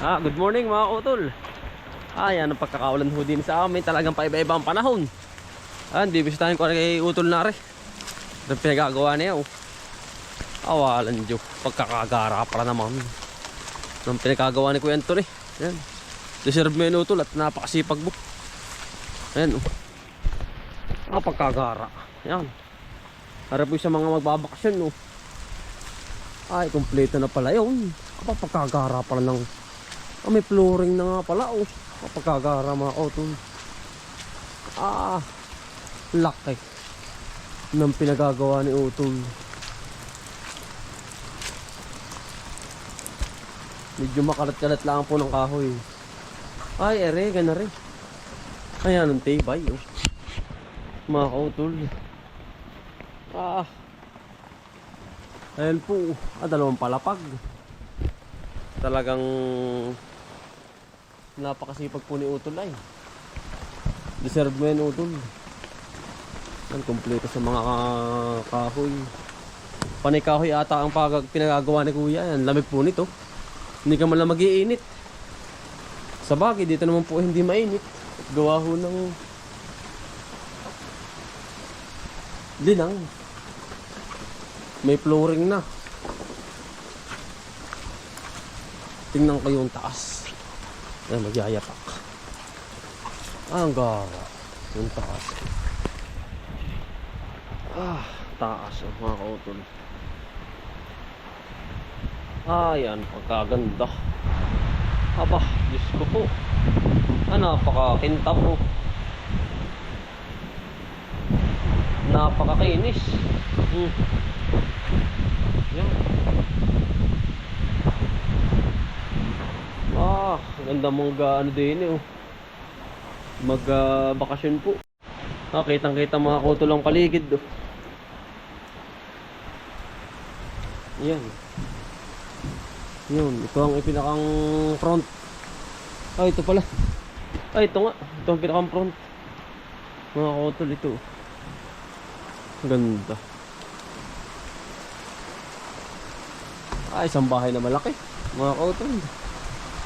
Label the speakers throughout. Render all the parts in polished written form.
Speaker 1: Good morning mga utol. Yan ang pagkakaulan ho din sa amin. Talagang paiba-iba ang panahon. Hindi bisitahin ko kay utol na rin. Ito pinagagawa niya awalan Diyo. Pagkakagara para naman ng pinagagawa ni Kuya Anthony. Yan. Deserve mo yun utol at napakasipag mo. Ayan pagkagara. Yan. Para po sa mga magbabakasyon ay kompleto na pala yun. Pagkagara pala ng may flooring na nga pala pagkagara mga utol. Laki ng pinagagawa ni utol. Medyo makalat-kalat lang po ng kahoy. Ere gana rin. Ayan ang tibay mga utol. Ayan po dalawang palapag. Talagang napakasipag po ni utol ay. Deserve mo yan utol. Yan kompleto sa mga kahoy. Panay kahoy ata ang pinagagawa ni kuya. Yan lamig po nito. Hindi ka man lang mag-iinit. Sa bagay dito naman po hindi mainit. Gawa ho ng linang. May flooring na. Tingnan ko yung taas. Ayan, magyayapak. Ang gara. Yung taas. Taas mga kautol. Ayan, pagkaganda. Diyos ko po. Napakakintab po. Napakakinis. Yan. Ganda mong din mag-bakasyon po. Kitang-kita mga kautol ang paligid Yan. Yun, ito ang pinakang front. Ito pala. Ito nga. Ito ang pinakang front. Mga kautol ito. Ganda. Isang bahay na malaki. Mga kautol.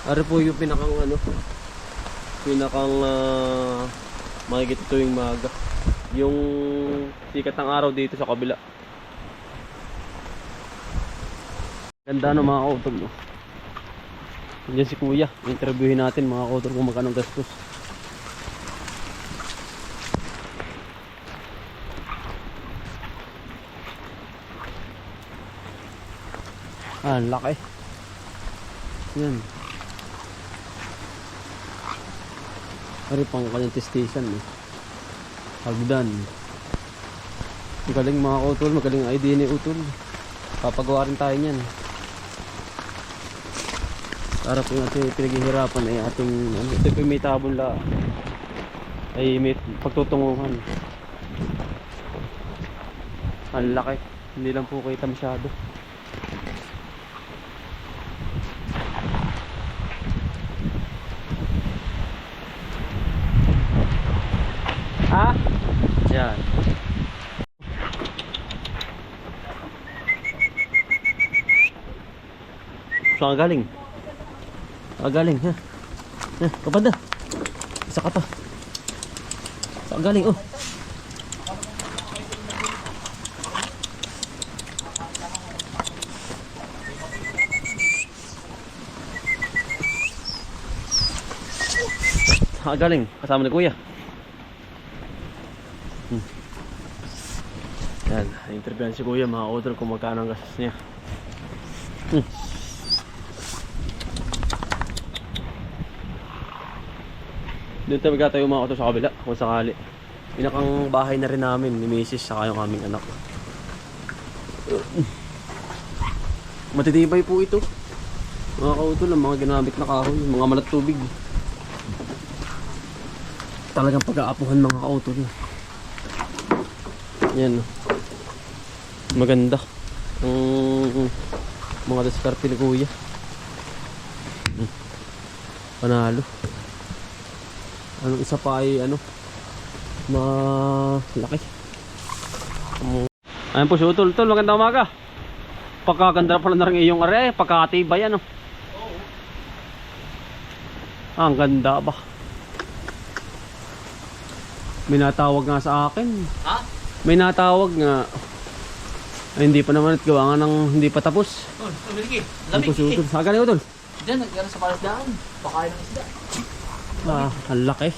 Speaker 1: Ari po yung pinakang makikita tuwing maga. Yung sikat ng araw dito sa kabila. Ganda mga kautol Diyan si kuya. Interviewin natin mga kautol kung magkano gastos. Laki. Yan. Ari pang kanyang station Hagdan. Magaling mga utol. Magaling idea ni utol. Papagawa rin tayo niyan. Para po yung ating pinaghihirapan ay ating ito po may tabon la ay may pagtutunguhan. Ang laki. Hindi lang po kita masyado. Yan. Saan galing? Galing ha. Kapanda. Isa ka pa. Saan galing galing kasama ni kuya. Yan, interviewin si kuya mga utol kung magkano ang gastos niya. Doon tayo magkatayo mga utol sa kabila kung sakali. Pinakang bahay na rin namin ni Mrs. saka yung aming anak. Matitibay po ito mga kautol, ang mga ginamit na kahoy, mga malat tubig. Talagang pag-aapuhan mga kautol. Yan maganda ang mga diskarte ni kuya. Panalo. Isa pa ay malaki. Ayan po si utol. Magandang umaga. Pagkaganda pala na rin iyong area, pagkakatibay Ah, ang ganda ba? May natawag nga sa akin.
Speaker 2: Ha?
Speaker 1: May natawag nga. Ay, hindi pa naman at gawa nga ng hindi pa tapos.
Speaker 2: Oh, Milky.
Speaker 1: Ang
Speaker 2: Lamig eh.
Speaker 1: kusutol. Saan ka na utol?
Speaker 2: Diyan, nagkara sa palasdaan. Pakain ng isda.
Speaker 1: Ah, ang laki.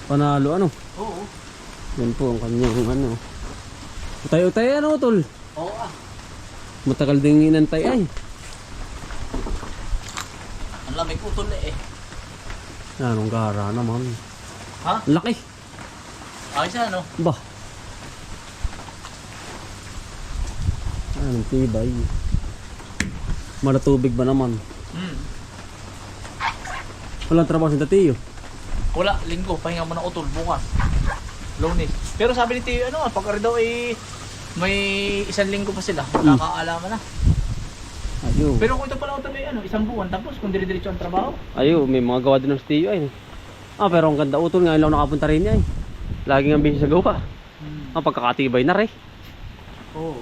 Speaker 1: Panalo ano?
Speaker 2: Oo.
Speaker 1: Yan po ang kanyang ano. Utay-utay ano utol?
Speaker 2: Oo ah.
Speaker 1: Matagal din inantay ay.
Speaker 2: Ang lamig utol eh.
Speaker 1: Anong gara naman.
Speaker 2: Ha?
Speaker 1: Ang laki.
Speaker 2: Ayos na ano?
Speaker 1: Bah. Anong tibay. Malatubig ba naman?
Speaker 2: Hmm.
Speaker 1: Walang trabaho sa tatiyo.
Speaker 2: Wala, linggo. Pahinga mo na utol bukas. Lunes. Pero sabi ni Tiyo, ano, pagka daw eh, may isang linggo pa sila. Nakakaalaman na.
Speaker 1: Ayo.
Speaker 2: Pero kung ito pala utol eh, ano, isang buwan. Tapos kung dire-diretso ang trabaho.
Speaker 1: Ayo, may mga gawa din ng tatiyo ay. Ah, pero ang ganda utol nga lang nakapunta rin niya ay. Laging ang busy sa gawa. Ang pagkakatibay na rin.
Speaker 2: Oo.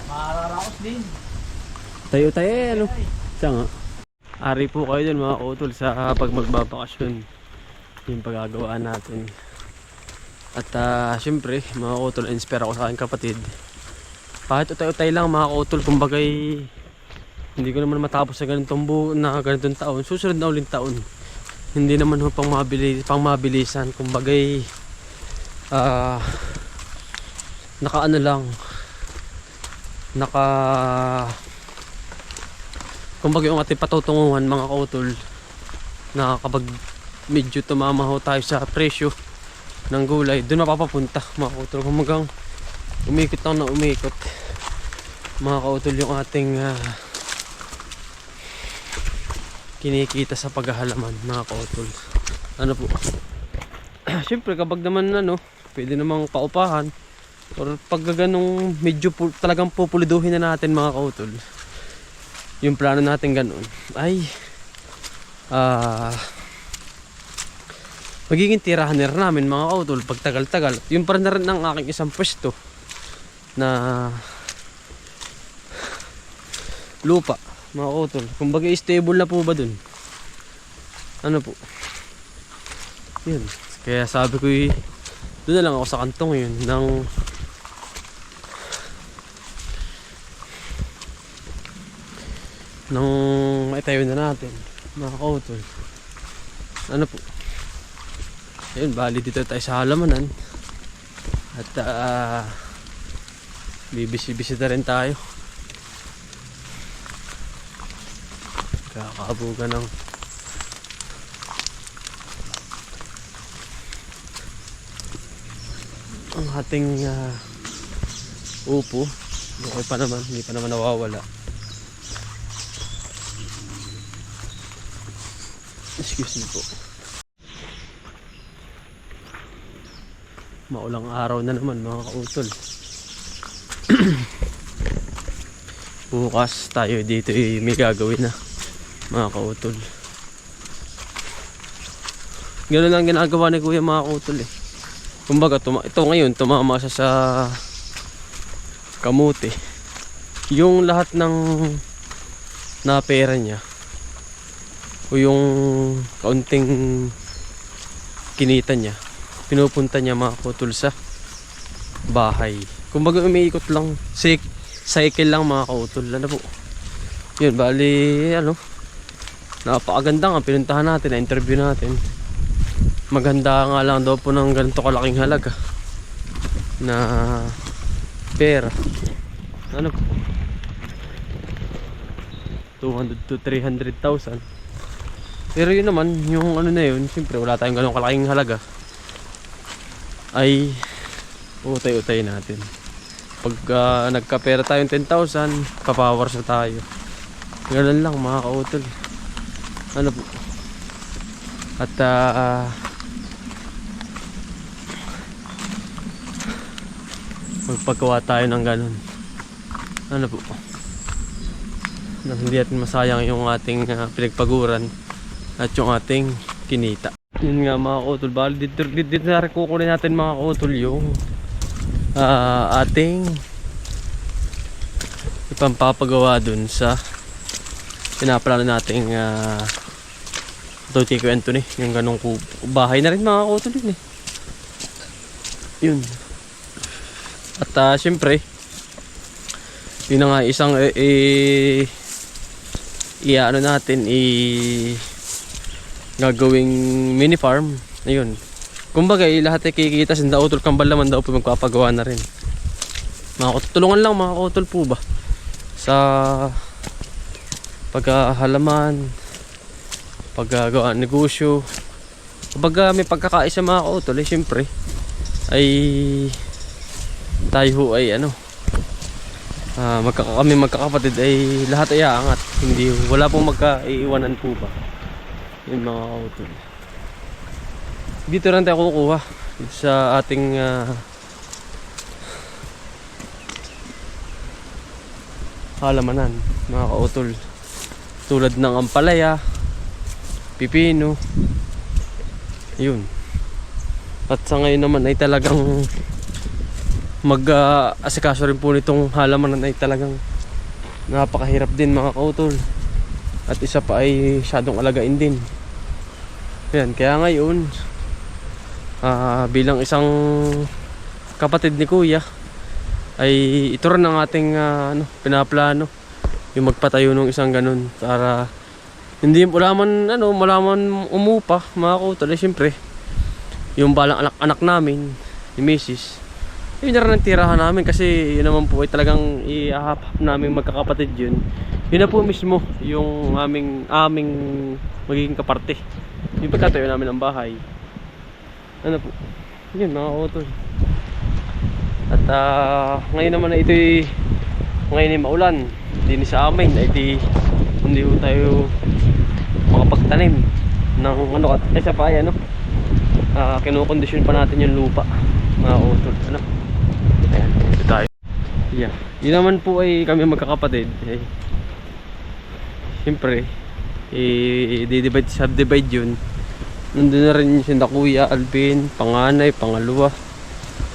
Speaker 2: Mararaos din.
Speaker 1: Tayo-tayo eh, ano? Siya nga. Ari po kayo dun mga utol sa pag magbabakasyon. Yung pagagawa natin. At syempre, mga utol, inspire ako sa aking kapatid. Kahit utay-utay lang mga utol, kumbagay hindi ko naman matapos sa ganitong taon. Susunod na ulit taon. Hindi naman ho pangmabilisan. Kumbagay naka ano lang. Kumbaga yung ating patutunguhan mga kautol na kapag medyo tumama ho tayo sa presyo ng gulay, doon mapapapunta mga kautol. Kumagang umikot lang na umikot mga kautol yung ating kinikita sa paghahalaman mga kautol. Ano po? Siyempre kapag naman ano, pwede namang paupahan or pag ganong medyo talagang pupuliduhin na natin mga kautol, yung plano natin ganun ay magiging tirahaner namin mga kautol pag tagal-tagal. Yung pa rin na rin ang aking isang pwesto na lupa mga kautol. Kumbaga stable na po ba dun? Ano po? Yun. Kaya sabi ko doon na lang ako sa kantong yun ng maitayo na natin mga kautol. Ano po, ayun, bali dito tayo sa halamanan at bibisi-bisita rin tayo. Kakabugan ng ang ating upo. Okay pa naman, hindi pa naman nawawala. Excuse me po. Maulang araw na naman mga kautol. Bukas tayo dito may gagawin na mga kautol. Ganun lang ginagawa ni kuya mga kautol eh. Kumbaga ito ngayon tumama siya sa kamote. Yung lahat ng napera niya o yung kaunting kinita niya, pinupunta niya mga kautol sa bahay. Kumbaga umiikot lang, cycle lang mga kautol. Ano po? Yun, bali ano, napakaganda nga pinuntahan natin, na-interview natin. Maganda nga lang daw po ng ganito kalaking halaga na pera. Ano po? 200 to 300,000. Pero yun naman, yung ano na yun, siyempre wala tayong ganong kalaking halaga, ay utay-utay natin. Pag nagkapera tayong 10,000, papowers na tayo. Ganun lang mga kautol. Ano po? At magpagawa tayo ng ganun. Ano po? Na hindi natin masayang yung ating pinagpaguran at yung ating kinita. Yun nga mga kautol, bali dito na rin kukunin natin mga kautol yung ating pampapagawa dun sa pinaplano nating ito kay Kuya Anthony, yung ganong bahay na rin mga kautol yun eh. Yun. At syempre yun na nga isang ano natin gagawing mini farm. Ayun. Kumbaga lahat ay kikita sinda utol kambal naman daw po magpapagawa na rin. Mga kautol, tulungan lang mga kautol po ba sa paghahalaman, paggagawa ng negosyo. Kapag may pagkakaisa mga kautol eh syempre ay tayo ho ay ano kami magkakapatid ay lahat ay aangat, hindi wala pong magkaiiwanan po ba. Yun mga kautol, dito rin tayo kukuha sa ating halamanan mga kautol, tulad ng ampalaya, pipino. Yun. At sa ngayon naman ay talagang asikaso rin po nitong halamanan ay talagang napakahirap din mga kautol. At isa pa ay masyadong alagain din. Yan, kaya ngayon bilang isang kapatid ni Kuya ay ito rin ang ating pinaplano, yung magpatayo ng isang ganun para hindi malaman umupa mga kautol. Siyempre yung balang anak namin ni Mrs. Yun na rin ang tirahan namin kasi yun naman po ay talagang iahap namin magkakapatid yun. Yun na po mismo yung aming magiging kaparte, yung pagkatayo namin ng bahay. Ano po yun mga kautol. At ngayon naman na ito'y ngayon ay maulan din sa amin ay hindi po tayo makapagtanim ng kaysa pa ay kinukondisyon pa natin yung lupa mga kautol. Ayan, ito tayo. Yeah. Yun naman po ay kami magkakapatid siyempre subdivide yun. Nandun na rin si Kuya Alvin, panganay, pangalawa,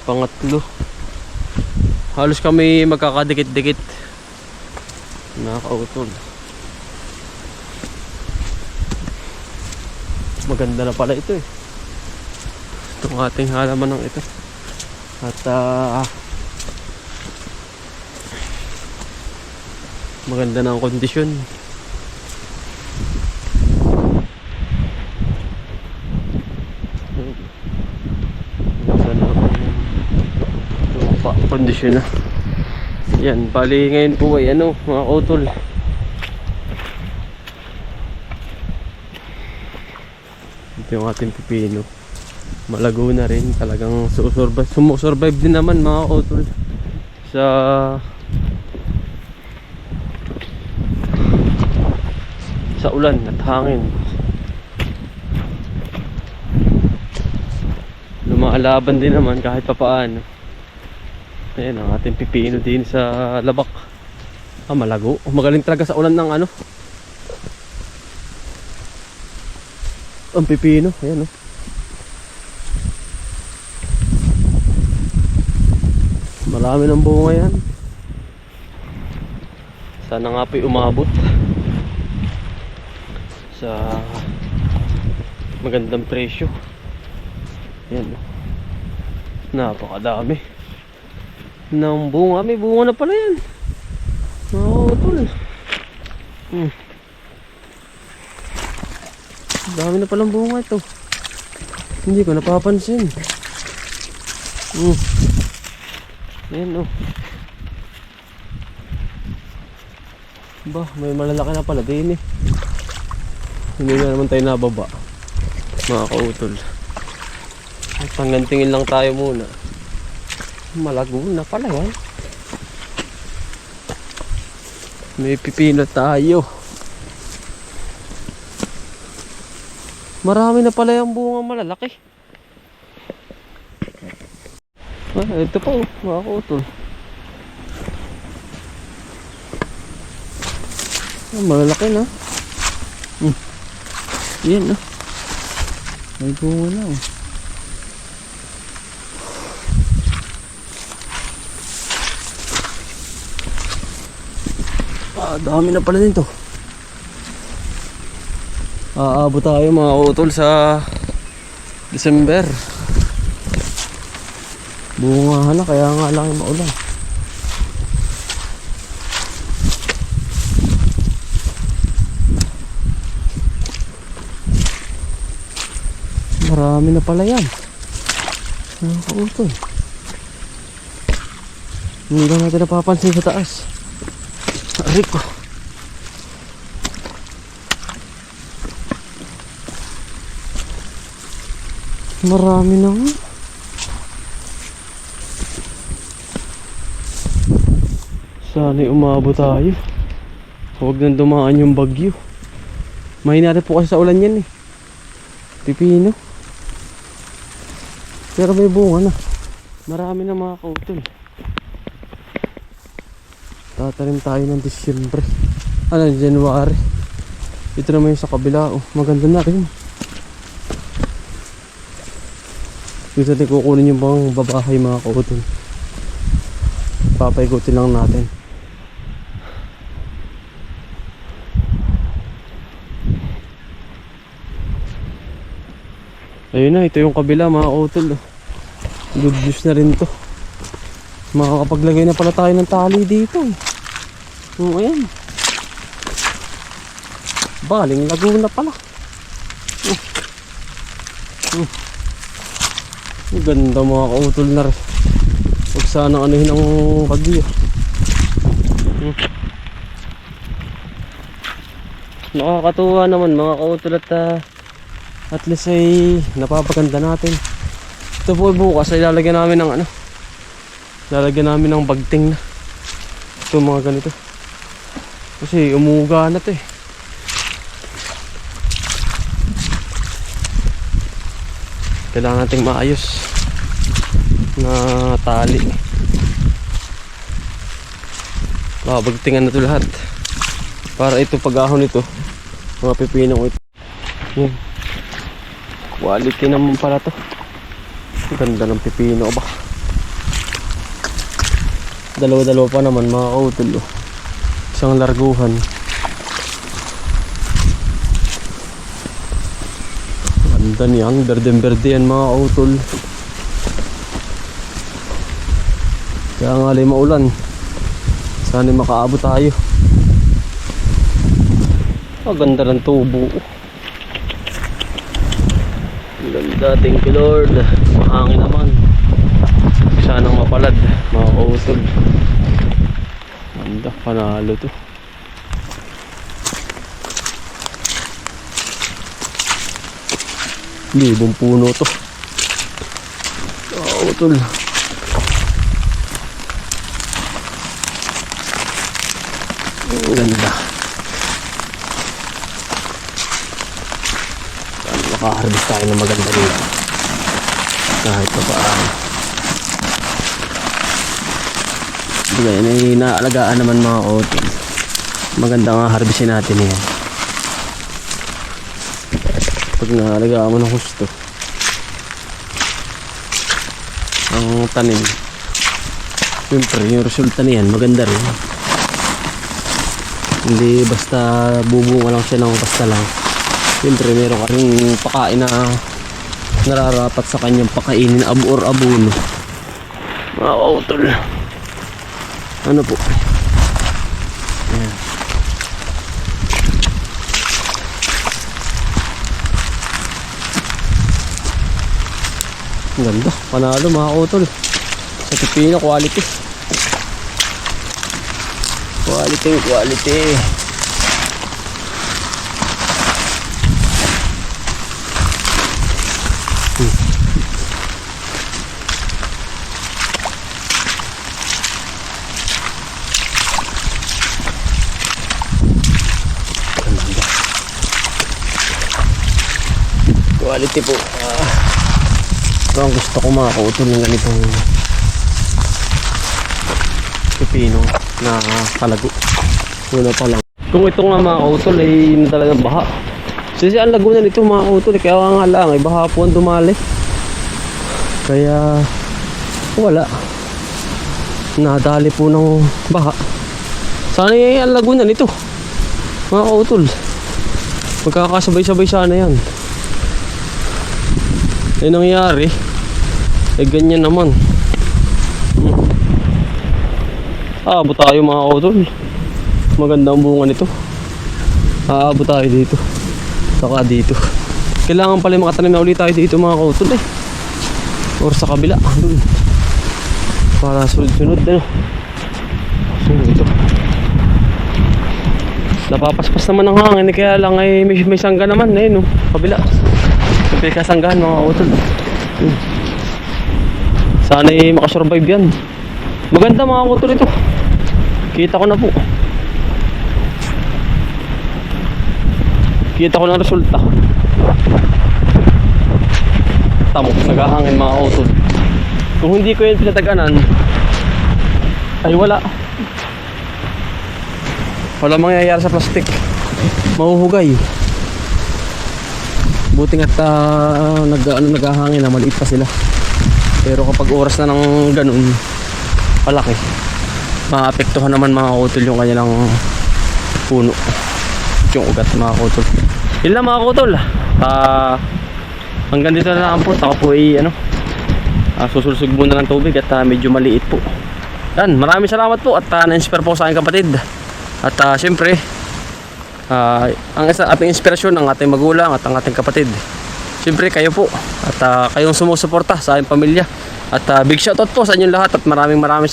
Speaker 1: pangatlo. Halos kami magkakadikit-dikit mga kautol. Maganda na pala ito eh, itong ating halaman ng ito. At maganda na ang kondisyon. Maganda na ang lupa, kondisyon na. Yan, bali ngayon po ay mga kautol, ito yung ating pipino. Malago na rin, talagang sumusurvive din naman mga kautol sa ulan at hangin. Lumalaban din naman kahit papaano. Ayan ang ating pipino din sa labak. Malago, magaling talaga sa ulan ng ang pipino. Ayan marami ng bunga yan. Sana nga po'y umabot sa magandang presyo. Yan, napakadami ng bunga. May bunga na pala yan mga kautol. Dami na palang bunga ito, hindi ko napapansin. Ayan may malalaki na pala din eh. Hindi na naman tayo nababa mga kautol. At hanggang tingin lang tayo muna. Malago na pala yan. May pipino tayo. Marami na pala yung bunga malalaki. Ito pa mga kautol. Malalaki na. Yan may bunga na Dami na pala nito. Aabot tayo mga utol sa December. Bunga na, kaya nga lang maulan. Marami na pala yan. Mga kautol. Hindi lang natin napapansin sa taas. Aray ko. Marami na nga. Sana'y umabot tayo. Huwag nang dumaan yung bagyo. Mahina rin po kasi sa ulan yan eh. Pipino. Pero may bunga na. Marami na mga kautol. Tatanim tayo ng Disyembre. January. Ito naman yung sa kabila. Oh, maganda na rin. Dito natin kukunin yung bang babahay mga kautol. Papaikutin lang natin. Ayun na, ito yung kabila mga kautol. Good news na rin to. Makakapaglagay na pala tayo ng tali dito. Oh, ayan. Baling Laguna pala. Ang ganda mga kautol na rin. Huwag sana anuhin ang bagyo. Nakakatuwa naman mga kautol at least ay napapaganda natin. Ito po bukas ay lalagyan namin ng lalagyan namin ng bagting na. Ito mga ganito. Kasi umuga na to eh. Kailangan nating maayos na tali. Bagtingan na ito lahat. Para ito pag-ahon ito, mga pipinong ito. Yan. Quality naman pala to. Ganda ng pipino ba. Dalawa-dalawa pa naman mga kautol. Isang larguhan. Ganda niyan, berde-berde yan mga kautol. Kaya nga alay maulan. Sana makaabot tayo. Ganda ng tubo. Ganda, thank you Lord. Mahangin naman. Sanang mapalad mga kautol. Ganda, panalo to. Libong puno to. Kautol. Ganda. Makaharvest tayo ng maganda dito. Kahit pa paano. Yan ay naalagaan naman mga kautol. Maganda nga harvestin natin yan. Pag naalagaan mo ng husto ang tanim, siyempre yung resulta niyan maganda rin. Hindi basta bubunga lang siya ng basta lang. Siyempre meron ka rin pakain na nararapat sa kanyang pakainin or abono mga kautol. Ano po? Ayan. Ang ganda, panalo mga kautol. Sa pipino, quality. Quality. Quality po. Ito ang gusto ko mga kautol ng ganitong pipino na kalago. Una pa lang. Kung ito nga mga kautol ay talagang baha. Kasi ang Laguna nito mga kautol kaya nga lang ay baha po ang dumali. Kaya wala. Nadali po ng baha. Sana ang Laguna nito. Mga kautol. Magkakasabay-sabay sana yan. Eh nangyari, eh ganyan naman. Aabot tayo mga kautol. Maganda ang bunga nito. Aabot tayo dito. Saka dito. Kailangan pala makatanim na ulit tayo dito mga kautol eh. Or sa kabila. Doon. Para sunod-sunod ano. Ito. Napapaspas naman ng hangin eh, kaya lang ay may sangga naman eh no. Kabila. May kasanggahan mga kautol. Sana ay makasurvive yan. Maganda mga kautol ito. Kita ko na po. Kita ko ng resulta. Tamo, naghahangin mga kautol. Kung hindi ko yan pinataganan, ay wala. Wala mangyayari sa plastic. Mahuhugay. Buti nga't naghahangin na maliit pa sila. Pero kapag oras na ng ganun, palaki. Maapektuhan naman mga kautol yung kanilang puno. Yung ugat mga kautol. Yun lang mga kautol. Hanggang dito na lang po. Ako po ay susulsug muna ng tubig at medyo maliit po. Yan, maraming salamat po at na-inspire po sa aking kapatid. At siyempre, ang ating inspirasyon ng ating magulang at ang ating kapatid. Siyempre kayo po at kayong sumusuporta sa aking pamilya. At big shoutout po sa inyong lahat at maraming salamat.